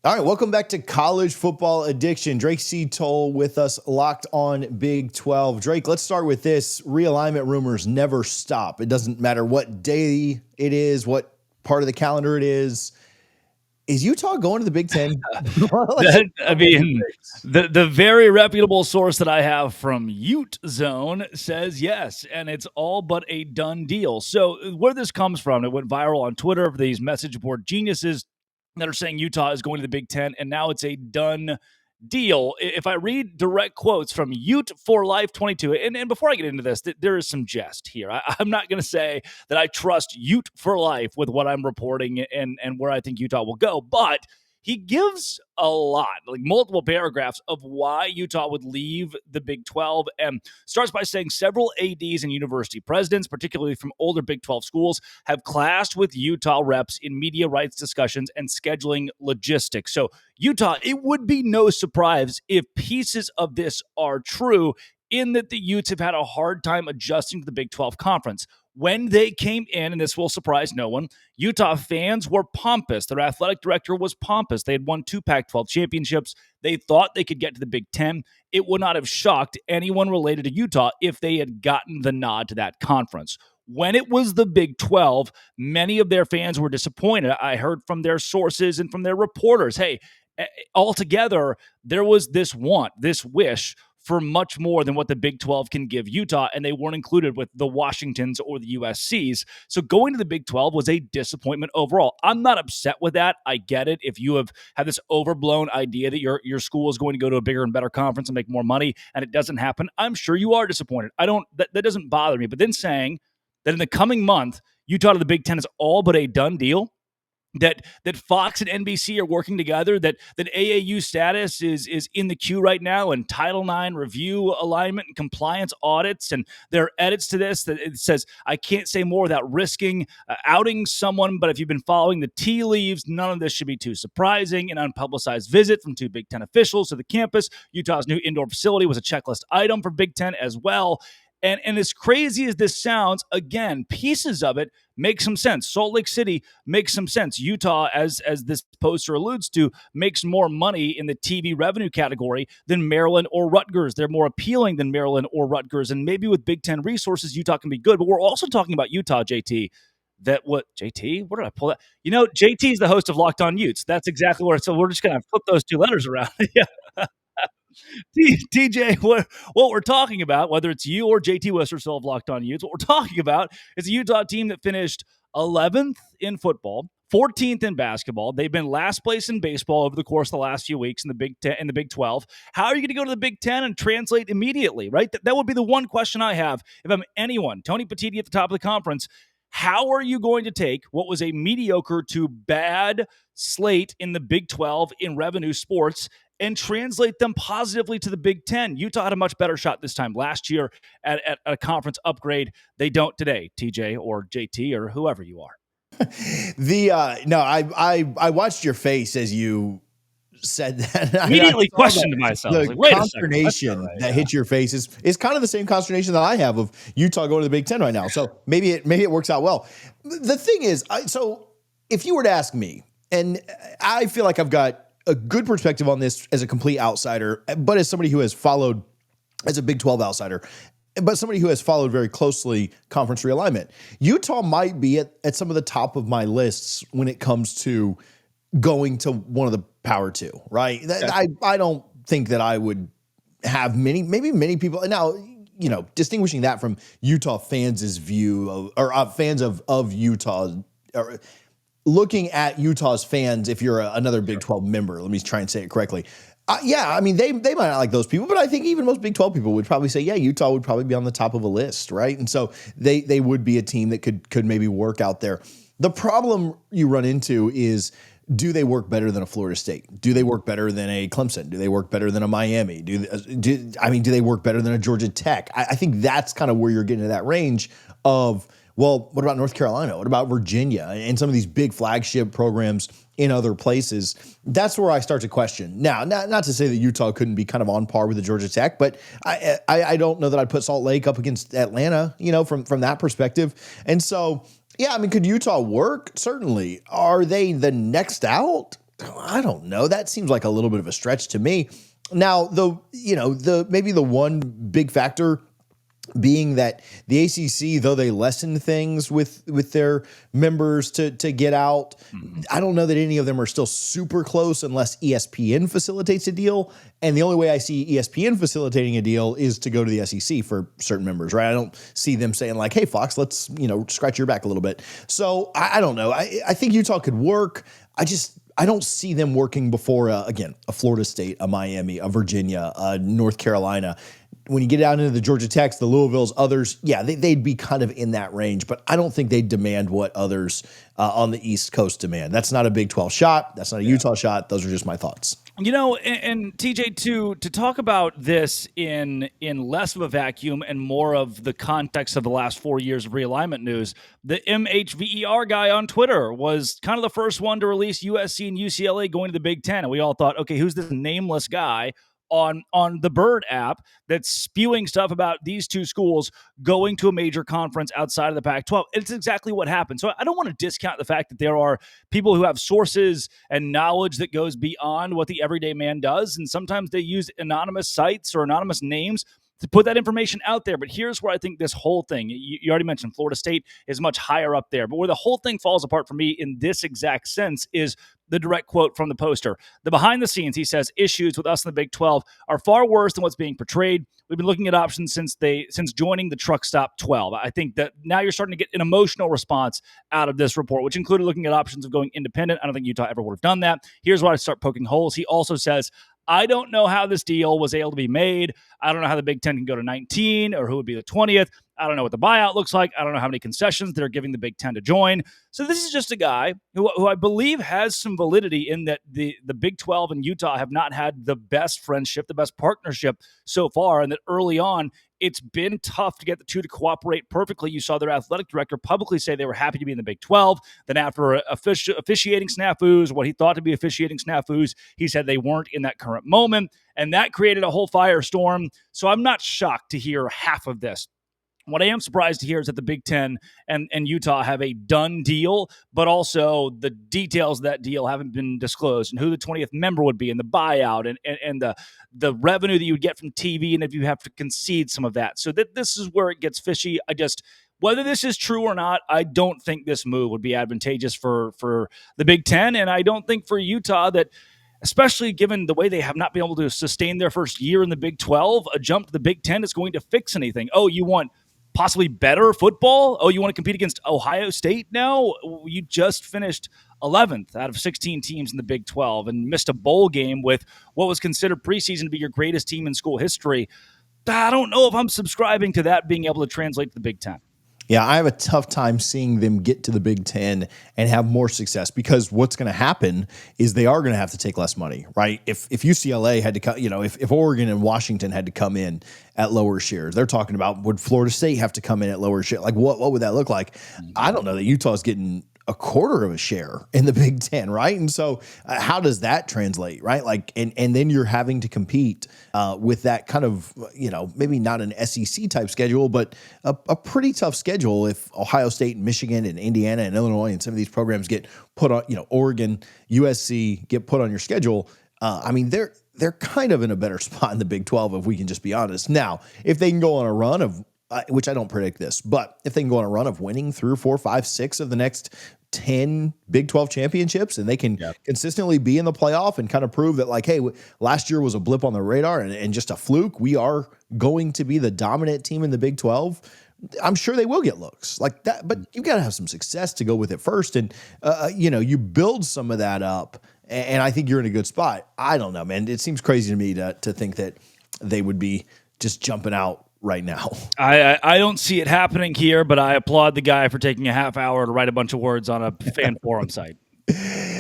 All right, welcome back to College Football Addiction. Drake C. Toll with us, locked on Big 12. Drake, let's start with this. Realignment rumors never stop. It doesn't matter what day it is, what part of the calendar it is. Is Utah going to the Big Ten? The very reputable source that I have from Ute Zone says yes, and it's all but a done deal. So where this comes from, it went viral on Twitter for these message board geniuses that are saying Utah is going to the Big Ten, and now it's a done deal. If I read direct quotes from Ute for Life 22, and before I get into this, there is some jest here. I'm not going to say that I trust Ute for Life with what I'm reporting and where I think Utah will go, but he gives a lot, like multiple paragraphs of why Utah would leave the Big 12, and starts by saying several ADs and university presidents, particularly from older Big 12 schools, have clashed with Utah reps in media rights discussions and scheduling logistics. So Utah, it would be no surprise if pieces of this are true, in that the Utes have had a hard time adjusting to the Big 12 conference. When they came in, and this will surprise no one, Utah fans were pompous. Their athletic director was pompous. They had won 2 Pac-12 championships. They thought they could get to the Big Ten. It would not have shocked anyone related to Utah if they had gotten the nod to that conference. When it was the Big 12, many of their fans were disappointed. I heard from their sources and from their reporters, hey, altogether, there was this wish for much more than what the Big 12 can give Utah, and they weren't included with the Washingtons or the USCs. So going to the Big 12 was a disappointment overall. I'm not upset with that. I get it. If you have had this overblown idea that your school is going to go to a bigger and better conference and make more money, and it doesn't happen, I'm sure you are disappointed. That doesn't bother me. But then saying that in the coming month, Utah to the Big 10 is all but a done deal, that Fox and NBC are working together, that AAU status is in the queue right now, and Title IX review, alignment, and compliance audits, and there are edits to this that it says, I can't say more without risking outing someone, but if you've been following the tea leaves, none of this should be too surprising. An unpublicized visit from 2 Big Ten officials to the campus. Utah's new indoor facility was a checklist item for Big Ten as well. And as crazy as this sounds, again, pieces of it make some sense. Salt Lake City makes some sense. Utah, as this poster alludes to, makes more money in the TV revenue category than Maryland or Rutgers. They're more appealing than Maryland or Rutgers. And maybe with Big Ten resources, Utah can be good. But we're also talking about Utah, JT. JT? Where did I pull that? JT is the host of Locked On Utes. That's exactly where. So we're just going to flip those 2 letters around. Yeah. TJ, what we're talking about, whether it's you or JT Westerfield of Locked On Utes, what we're talking about is a Utah team that finished 11th in football, 14th in basketball. They've been last place in baseball over the course of the last few weeks in the Big 10 and the Big 12. How are you going to go to the Big 10 and translate immediately, right? That would be the one question I have if I'm anyone. Tony Petitti at the top of the conference. How are you going to take what was a mediocre to bad slate in the Big 12 in revenue sports and translate them positively to the Big 10? Utah had a much better shot this time last year at a conference upgrade. They don't today, TJ or JT or whoever you are. I watched your face as you said that. Immediately questioned myself. The consternation that hit your face is kind of the same consternation that I have of Utah going to the Big Ten right now. So maybe it works out well. The thing is, so if you were to ask me, and I feel like I've got a good perspective on this as a complete outsider, but as somebody who has followed, as a Big 12 outsider, but somebody who has followed very closely conference realignment, Utah might be at some of the top of my lists when it comes to going to one of the Power 2, right? Yeah. I don't think that I would have many people. Now, distinguishing that from Utah fans' view of, or fans of Utah, or looking at Utah's fans, if you're another Big 12 member, let me try and say it correctly. They might not like those people, but I think even most Big 12 people would probably say, yeah, Utah would probably be on the top of a list, right? And so they would be a team that could maybe work out there. The problem you run into is, do they work better than a Florida State? Do they work better than a Clemson? Do they work better than a Miami? Do they work better than a Georgia Tech? I think that's kind of where you're getting to that range of, well, what about North Carolina? What about Virginia and some of these big flagship programs in other places? That's where I start to question. Now, not to say that Utah couldn't be kind of on par with the Georgia Tech, but I don't know that I'd put Salt Lake up against Atlanta, from that perspective. And so, yeah, could Utah work? Certainly. Are they the next out? I don't know. That seems like a little bit of a stretch to me. Now, maybe the one big factor being that the ACC, though they lessened things with their members to get out, I don't know that any of them are still super close unless ESPN facilitates a deal. And the only way I see ESPN facilitating a deal is to go to the SEC for certain members, right? I don't see them saying like, hey, Fox, let's, scratch your back a little bit. So I don't know. I think Utah could work. I don't see them working before, again, a Florida State, a Miami, a Virginia, a North Carolina. When you get out into the Georgia Techs, the Louisvilles, others, yeah, they'd be kind of in that range, but I don't think they'd demand what others on the East Coast demand. That's not a Big 12 shot. That's not a Utah shot. Those are just my thoughts. And TJ, to talk about this in less of a vacuum and more of the context of the last 4 years of realignment news, the MHVER guy on Twitter was kind of the first one to release USC and UCLA going to the Big Ten. And we all thought, okay, who's this nameless guy on the Bird app that's spewing stuff about these two schools going to a major conference outside of the Pac-12? It's exactly what happened. So I don't want to discount the fact that there are people who have sources and knowledge that goes beyond what the everyday man does. And sometimes they use anonymous sites or anonymous names to put that information out there. But here's where I think this whole thing, you already mentioned Florida State is much higher up there, but where the whole thing falls apart for me in this exact sense is the direct quote from the poster. The behind the scenes, he says, issues with us in the Big 12 are far worse than what's being portrayed. We've been looking at options since joining the Truck Stop 12. I think that now you're starting to get an emotional response out of this report, which included looking at options of going independent. I don't think Utah ever would have done that. Here's where I start poking holes. He also says, I don't know how this deal was able to be made. I don't know how the Big Ten can go to 19 or who would be the 20th. I don't know what the buyout looks like. I don't know how many concessions they're giving the Big Ten to join. So this is just a guy who I believe has some validity in that the Big 12 and Utah have not had the best friendship, the best partnership so far, and that early on, it's been tough to get the two to cooperate perfectly. You saw their athletic director publicly say they were happy to be in the Big 12. Then after officiating snafus, what he thought to be officiating snafus, he said they weren't in that current moment. And that created a whole firestorm. So I'm not shocked to hear half of this. What I am surprised to hear is that the Big Ten and Utah have a done deal, but also the details of that deal haven't been disclosed and who the 20th member would be and the buyout and the revenue that you would get from TV and if you have to concede some of that. So this is where it gets fishy. Whether this is true or not, I don't think this move would be advantageous for the Big Ten, and I don't think for Utah that, especially given the way they have not been able to sustain their first year in the Big 12, a jump to the Big 10 is going to fix anything. Oh, you want possibly better football? Oh, you want to compete against Ohio State now? You just finished 11th out of 16 teams in the Big 12 and missed a bowl game with what was considered preseason to be your greatest team in school history. I don't know if I'm subscribing to that being able to translate to the Big 10. Yeah, I have a tough time seeing them get to the Big Ten and have more success because what's going to happen is they are going to have to take less money, right? If UCLA had to come, if Oregon and Washington had to come in at lower shares, they're talking about would Florida State have to come in at lower share? Like what would that look like? I don't know that Utah's getting a quarter of a share in the Big Ten, right? And so how does that translate, right? Like, and then you're having to compete with that kind of, maybe not an SEC type schedule, but a pretty tough schedule if Ohio State and Michigan and Indiana and Illinois and some of these programs get put on, Oregon, USC get put on your schedule. They're kind of in a better spot in the Big 12 if we can just be honest. Now, if they can go on a run of which I don't predict this, but if they can go on a run of winning 3 or 4, 5, 6 of the next 10 Big 12 championships and they can consistently be in the playoff and kind of prove that like, hey, last year was a blip on the radar and just a fluke. We are going to be the dominant team in the Big 12. I'm sure they will get looks like that, but you got to have some success to go with it first. And, you build some of that up and I think you're in a good spot. I don't know, man. It seems crazy to me to think that they would be just jumping out right now. I don't see it happening here, but I applaud the guy for taking a half hour to write a bunch of words on a fan forum site.